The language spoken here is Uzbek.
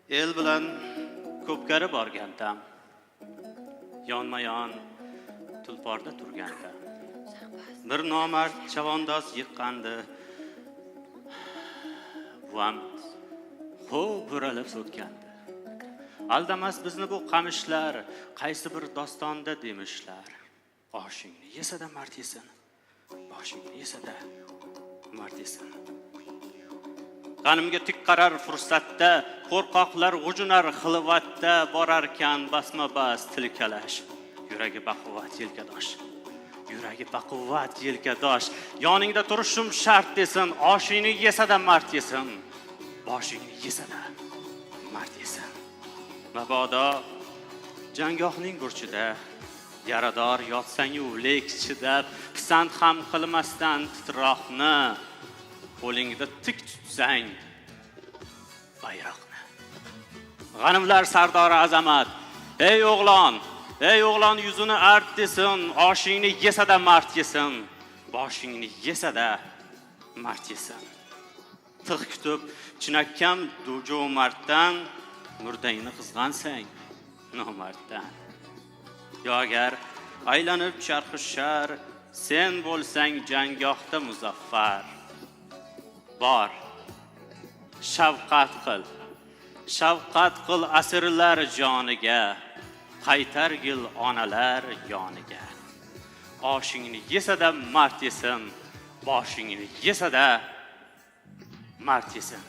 El bilan ko'pkari borganda, yonma-yon tulporda turganda, bir nomard chavandoz yiqqandi. Buam xo'p buralib so'tgandi. Aldamas bizni bu qamishlar, qaysi bir dostonda demishlar. Oshingni yesada mard yesin, boshingni yesada mard yesin. G'animga tik qarar fursatda, qo'rqoqlar g'ujunar xilvatda borarkan basma-bas tilkalash. Yuragi baquvvat yelkadosh, yuragi baquvvat yelkadosh. Yoningda turishim shart desin, oshingni yesada mard yesin, boshingni yesada mard yesin. Mabodo jangohning burchida yarador yotsang-u lek chidab, pisand ham qilmasdan titroqni qo'lingda tik tutsang bayroqni. G'animlar sardori azamat, ey o'g'lon yuzini art desin, oshingni yesada mard yesin, boshingni yesada mard yesin. Tig' kutib chinakkam jo'marddan murdangni qizg'ansang nomarddan. Yo agar aylanib charxi shar, sen bo'lsang jangohda muzaffar. Bor, shafqat qil asirlar joniga, qaytargil onalar yoniga. Oshingni yesada mard yesin, boshingni yesada mard yesin.